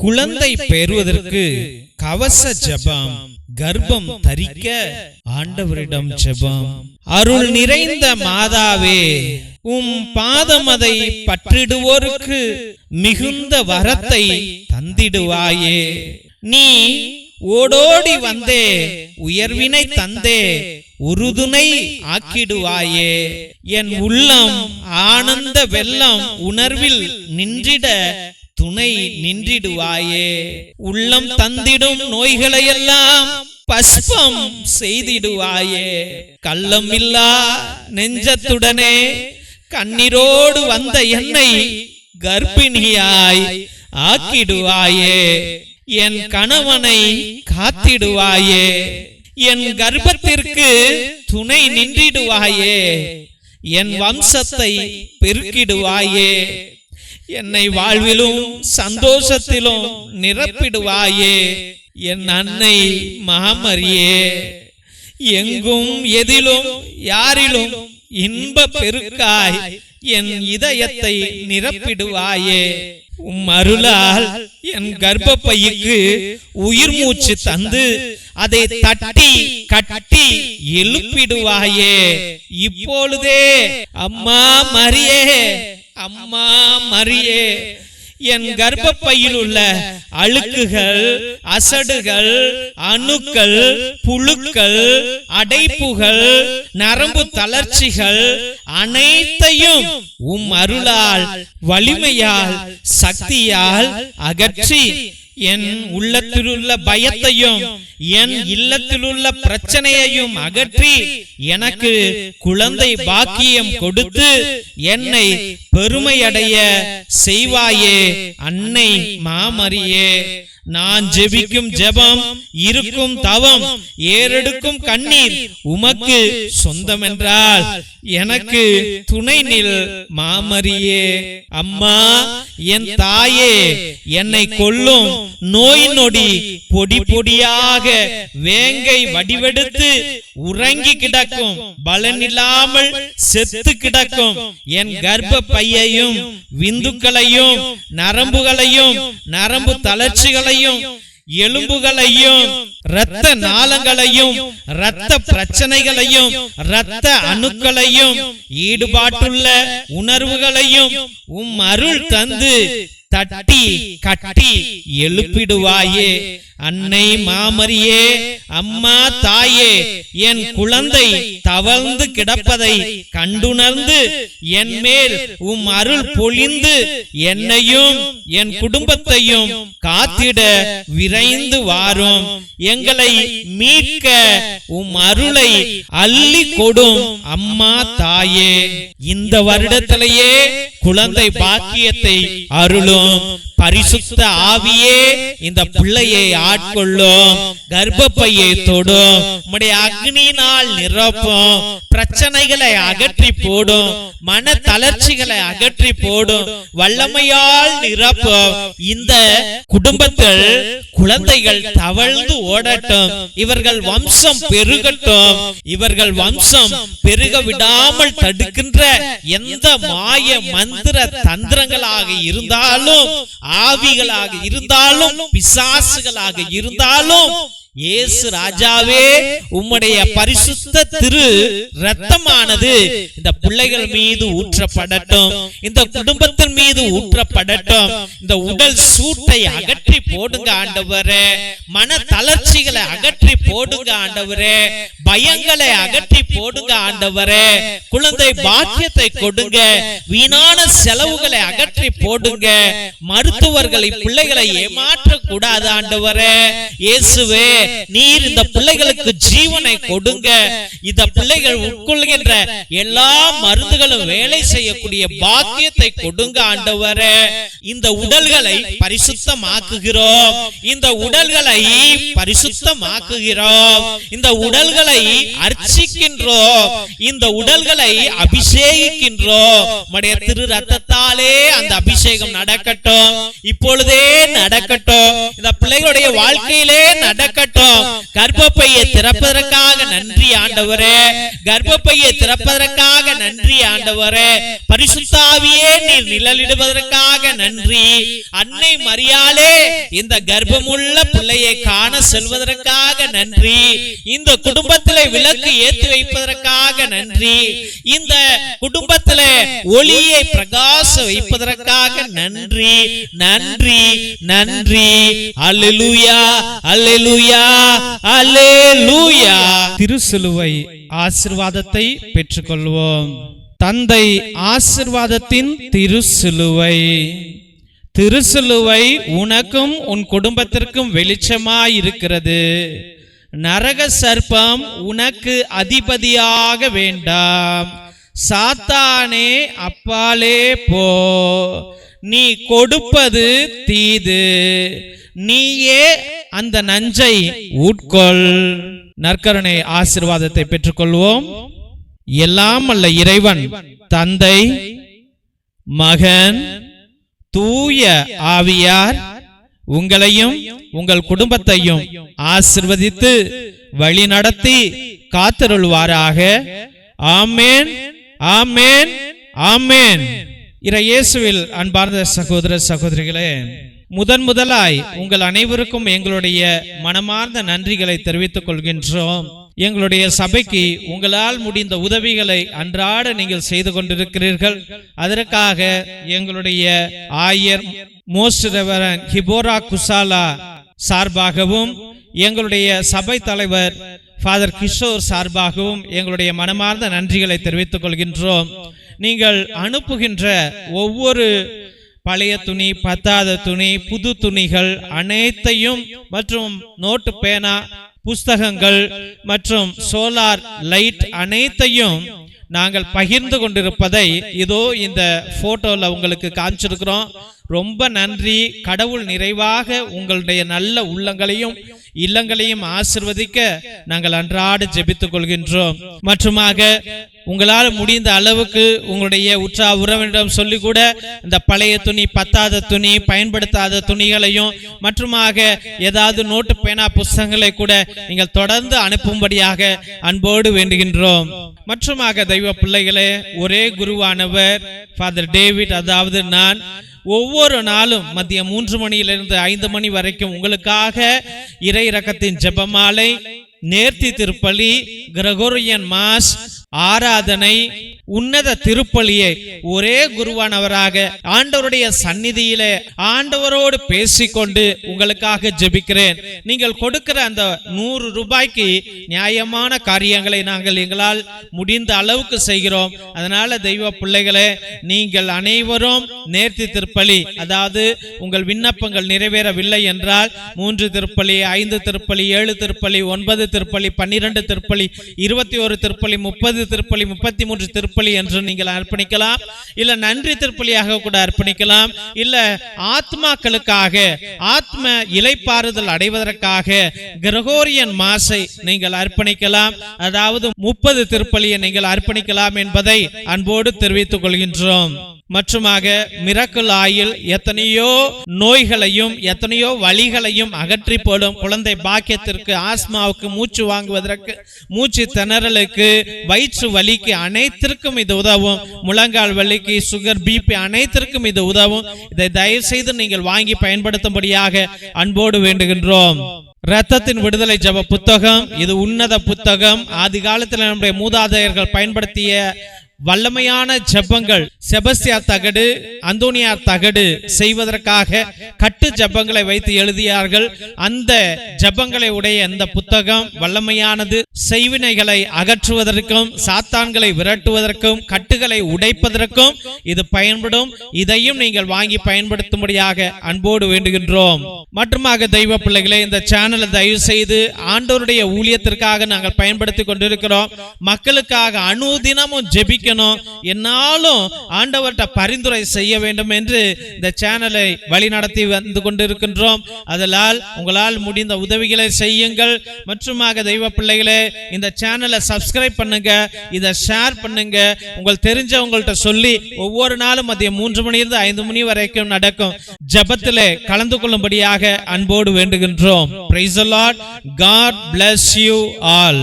குழந்தை பெறுவதற்கு கவச ஜெபம், கர்ப்பம் தரிக்க ஆண்டவரிடம் ஜெபம். அருள் நிறைந்த மாதாவே, உம் பாதமதை பற்றிடுவோருக்கு மிகுந்த வரத்தை தந்திடுவாயே. நீ ஓடோடி வந்தே உயர்வினை தந்தே உறுதுணை ஆக்கிடுவாயே. என் உள்ளம் ஆனந்த வெள்ளம் உணர்வில் நின்றிட துணை நின்றிடுவாயே. உள்ளம் தந்திடும் நோய்களையெல்லாம் பஸ்பம் செய்திடுவாயே. கள்ளம் இல்லா நெஞ்சத்துடனே கண்ணீரோடு வந்த என்னை கர்ப்பிணியாய் ஆக்கிடுவாயே. என் கணவனை காத்திடுவாயே. என் கர்ப்பத்திற்கு துணை நின்றிடுவாயே. என் வம்சத்தை பெருக்கிடுவாயே. என்னை வாழ்விலும் சந்தோஷத்திலும் நிரப்பிடுவாயே. என் அன்னை மாமரியே, எங்கும் எதிலும் யாரிலும் இன்ப பெருக்காய் என் இதயத்தை நிரப்பிடுவாயே. உம் அருளால் என் கர்ப்பப்பைக்கு உயிர் மூச்சு தந்து அதை தட்டி கட்டி எழுப்பிடுவாயே. இப்பொழுதே அம்மா மரியே, அம்மா மரியே, என் கர்ப்பப்பையில் உள்ள அழுக்குகள், அசடுகள், அணுக்கள், புழுக்கள், அடைப்புகள், நரம்பு தளர்ச்சிகள் அனைத்தையும் உம் அருளால் வலிமையால் சக்தியால் அகற்றி என் உள்ளத்திலுள்ள பயத்தையும் என் இல்லத்திலுள்ள பிரச்சனையையும் அகற்றி எனக்கு குழந்தை பாக்கியம் கொடுத்து என்னை பெருமையடைய செய்வாயே. அன்னை மாமரியே, நான் ஜெபிக்கும் ஜெபம், இருக்கும் தவம், ஏறெடுக்கும் கண்ணீர் உமக்கு சொந்தம் என்றால் எனக்கு துணை நில் மாமரியே. அம்மா, என் தாயே, என்னை கொல்லும் நோய் நொடி பொடி பொடியாக வேங்கை வடிவெடுத்து உறங்கி கிடக்கும், பலனில்லாமல் செத்து கிடக்கும் என் கர்ப்ப பையையும் விந்துக்களையும் நரம்புகளையும் நரம்பு தளர்ச்சிகளையும் எலும்புகளையும் இரத்த நாளங்களையும் இரத்த பிரச்சனைகளையும் இரத்த அணுக்களையும் ஈடுபாட்டுள்ள உணர்வுகளையும் உம் அருள் தந்து தட்டி கட்டி எழுப்பிடுவாயே. அன்னை மாமரியே, அம்மா தாயே, என் குழந்தை தவழ்ந்து கிடப்பதை கண்டுணர்ந்து என் மேல் உம் அருள் பொழிந்து என்னையும் என் குடும்பத்தையும் காத்திட விரைந்து வாரும். எங்களை மீட்க உம் அருளை அள்ளி கொடும் அம்மா தாயே. இந்த வருடத்திலேயே குழந்தை பாக்கியத்தை அருளும். பரிசுத்த ஆவியே இந்த பிள்ளையை ஆட்கொள்ளும், கர்ப்பப்பையை தொடும், உம்முடைய அக்னியினால் நிரப்பும், பிரச்சனைகளை அகற்றி போடும், மன தளர்ச்சிகளை அகற்றி போடும், வல்லமையால் நிரப்பும். இந்த குடும்பத்தில் குழந்தைகள் தவழ்ந்து ஓடட்டும், இவர்கள் வம்சம் பெருகட்டும். இவர்கள் வம்சம் பெருக விடாமல் தடுக்கின்ற எந்த மாய மந்திர தந்திரங்களாக இருந்தாலும், ஆவிகளாக இருந்தாலும், பிசாசுகளாக இருந்தாலும், இயேசு ராஜாவே, உம்முடைய பரிசுத்த திரு இரத்தமானது இந்த பிள்ளைகள் மீது ஊற்றப்படட்டும், இந்த குடும்பத்தின் மீது ஊற்றப்படட்டும். இந்த உடல் சூட்டை அகற்றி போடுங்க ஆண்டவரே, மன தளர்ச்சிகளை அகற்றி போடுங்க ஆண்டவரே, பயங்களை அகற்றி போடுங்க ஆண்டவரே, குழந்தை பாக்கியத்தை கொடுங்க, வீணான செலவுகளை அகற்றி போடுங்க, மருத்துவர்களை பிள்ளைகளை ஏமாற்ற கூடாது ஆண்டவரே. இயேசுவே, நீர் இந்த பிள்ளைகளுக்கு ஜீவனை கொடுங்க. இந்த பிள்ளைகள் உட்கொள்கின்ற எல்லா மருந்துகளும் வேலை செய்யக்கூடிய பாக்கியத்தை கொடுங்க ஆண்டவரே. இந்த உடல்களை பரிசுத்தமாக்குகிறோம், இந்த உடல்களை பரிசுத்தமாக்குகிறோம், இந்த உடல்களை அர்ச்சிக்கின்றோம், இந்த உடல்களை அபிஷேகிக்கின்றோம். உம்முடைய திரு ரத்தத்தாலே அந்த அபிஷேகம் நடக்கட்டும், இப்பொழுதே நடக்கட்டும், இந்த பிள்ளைகளுடைய வாழ்க்கையிலே நடக்கட்டும். கர்ப்பப்பையை திறப்பதற்காக நன்றி ஆண்டவரே. கர்ப்பப்பையை திறப்பதற்காக நன்றி ஆண்டவரே. பரிசுத்த ஆவியே நீர் நிழலிடுவதற்காக நன்றி. அன்னை மரியாளே இந்த கர்ப்பமுள்ள பிள்ளையை காண செல்வதற்காக நன்றி. இந்த குடும்பத்திலே விளக்கு ஏற்றி வைப்பதற்காக நன்றி. இந்த குடும்பத்திலே ஒளியை பிரகாச வைப்பதற்காக நன்றி நன்றி நன்றி. அல்லேலூயா அல்லேலூயா அல்லேலூயா. திருசிலுவை ஆசீர்வாதத்தை பெற்றுக்கொள்வோம். தந்தை ஆசீர்வாதத்தின் திருசிலுவை. திருசிலுவை உனக்கும் உன் குடும்பத்திற்கும் வெளிச்சமாய் இருக்கிறது. நரக சர்ப்பம் உனக்கு அதிபதியாக வேண்டாம். சாத்தானே அப்பாலே போ. நீ கொடுப்பது தீது, நீயே அந்த நஞ்சை உட்கொள். நற்கருணை ஆசீர்வாதத்தை பெற்றுக்கொள்வோம். எல்லாம் அல்ல இறைவன் தந்தை, மகன், தூய ஆவியார் உங்களையும் உங்கள் குடும்பத்தையும் ஆசீர்வதித்து வழி நடத்தி காத்தருள்வாராக. ஆமேன் ஆமேன் ஆமேன். இயேசுவில் அன்பார்ந்த சகோதர சகோதரிகளே, முதலாய் உங்கள் அனைவருக்கும் எங்களுடைய மனமார்ந்த நன்றிகளை தெரிவித்துக் கொள்கின்றோம். எங்களுடைய சபைக்கு உங்களால் முடிந்த உதவிகளை அன்றாட நீங்கள் செய்து கொண்டிருக்கிறீர்கள். அதற்காக எங்களுடைய ஆயர் மோஸ்ட் ரெவரண்ட் ஹிபோரா குசாலா சார்பாகவும் எங்களுடைய சபை தலைவர் ஃபாதர் கிஷோர் சார்பாகவும் எங்களுடைய மனமார்ந்த நன்றிகளை தெரிவித்துக் கொள்கின்றோம். நீங்கள் அனுப்புகின்ற ஒவ்வொரு பழைய துணி, பத்தாத துணி, புது துணிகள் அனைத்தையும் மற்றும் நோட்டு, பேனா, புஸ்தகங்கள் மற்றும் சோலார் லைட் அனைத்தையும் நாங்கள் பகிர்ந்து கொண்டிருப்பதை இதோ இந்த போட்டோல உங்களுக்கு காமிச்சிருக்கிறோம். ரொம்ப நன்றி. கடவுள் நிறைவாக உங்களுடைய நல்ல உள்ளங்களையும் இல்லங்களையும் ஆசிர்வதிக்க நாங்கள் அன்றாட ஜெபித்துக் கொள்கின்றோம். மற்றுமாக உங்களால் முடிந்த அளவுக்கு உங்களுடைய உற்றா உறவினரிடம் சொல்லி கூட இந்த பழைய துணி, பத்தாத துணி, பயன்படுத்தாத துணிகளையும் மற்றுமாக ஏதாவது நோட்டு, பேனா, புஸ்தகங்களை கூட நீங்கள் தொடர்ந்து அனுப்பும்படியாக அன்போடு வேண்டுகின்றோம். மற்றுமாக தெய்வ பிள்ளைகளே, ஒரே குருவானவர் ஃபாதர் டேவிட், அதாவது நான் ஒவ்வொரு நாளும் மதியம் 3 மணியிலிருந்து 5 மணி வரைக்கும் உங்களுக்காக இறை இரக்கத்தின் ஜெபமாலை, நேர்த்தி திருப்பலி, கிரகோரியன் மாஸ், ஆராதனை, உன்னத திருப்பலியை ஒரே குருவானவராக ஆண்டவருடைய சந்நிதியிலே ஆண்டவரோடு பேசிக்கொண்டு உங்களுக்காக ஜெபிக்கிறேன். நீங்கள் கொடுக்கிற அந்த 100 ரூபாய்க்கு நியாயமான காரியங்களை நாங்கள் எங்களால் முடிந்த அளவுக்கு செய்கிறோம். அதனால தெய்வ பிள்ளைகளே, நீங்கள் அனைவரும் நேர்த்தி திருப்பலி, அதாவது உங்கள் விண்ணப்பங்கள் நிறைவேறவில்லை என்றால் 3 திருப்பலி, 5 திருப்பலி, 7 திருப்பலி, 9 திருப்பலி, 12 திருப்பலி, 21 திருப்பலி, 30 திருப்பலி, 33 திருப்பலி என்று நீங்கள் அர்ப்பணிக்கலாம். இல்ல நன்றி திருப்பலியாக கூட அர்ப்பணிக்கலாம். இல்ல ஆத்மாக்களுக்காக, ஆத்ம இளைப்பாறுதல் அடைவதற்காக கிரகோரியன் மாஸை நீங்கள் அர்ப்பணிக்கலாம். அதாவது 30 திருப்பலியை நீங்கள் அர்ப்பணிக்கலாம் என்பதை அன்போடு தெரிவித்துக் கொள்கின்றோம். மற்றுமாக மிரக்கல் ஆயில் எத்தனையோ நோய்களையும் எத்தனையோ வலிகளையும் அகற்றி போடும் குழந்தை பாக்கியத்திற்கு, ஆஸ்மாவுக்கு, மூச்சு வாங்குவதற்கு, மூச்சு திணறலுக்கு, வயிற்று வலிக்கு அனைத்திற்கும் இது உதவும். முழங்கால் வலிக்கு, சுகர், பிபி அனைத்திற்கும் இது உதவும். இதை தயவு செய்து நீங்கள் வாங்கி பயன்படுத்தும்படியாக அன்போடு வேண்டுகின்றோம். இரத்தத்தின் விடுதலை ஜெப புத்தகம், இது உன்னத புத்தகம். ஆதி காலத்தில் நம்முடைய மூதாதையர்கள் பயன்படுத்திய வல்லமையான ஜெபங்கள், செபஸ்தியார் தகடு, அந்தோனியார் தகடு செய்வதற்காக கட்டு ஜெபங்களை வைத்து எழுதியார்கள். அந்த ஜெபங்களை உடைய இந்த புத்தகம் வல்லமையானது. செய்வினைகளை அகற்றுவதற்கும், சாத்தான்களை விரட்டுவதற்கும், கட்டுகளை உடைப்பதற்கும் இது பயன்படும். இதையும் நீங்கள் வாங்கி பயன்படுத்தும்படியாக அன்போடு வேண்டுகின்றோம். மற்றுமாக தெய்வ பிள்ளைகளே, இந்த சேனலை தயவு செய்து ஆண்டவருடைய ஊழியத்திற்காக நாங்கள் பயன்படுத்தி கொண்டிருக்கிறோம். மக்களுக்காக அனுதினமும் ஜெபிக்க, என்னாலும் ஆண்டவர்கிட்ட பரிந்துரை செய்ய வேண்டும் என்று இந்த சேனலை வழி நடத்தி வந்து கொண்டிருக்கின்றோம். அதனால் உங்களால் முடிந்த உதவிகளை செய்யுங்கள். மற்றுமாக தெய்வ பிள்ளைகளே, இந்த சேனலை சப்ஸ்கிரைப் பண்ணுங்க, இதை ஷேர் பண்ணுங்க. உங்கள் தெரிஞ்சவங்கள்ட்ட சொல்லி ஒவ்வொரு நாளும் மதியம் 3 மணியிலிருந்து 5 மணி வரைக்கும் நடக்கும் ஜெபத்திலே கலந்து கொள்ளும்படியாக அன்போடு வேண்டுகின்றோம். Praise the Lord. God bless you all.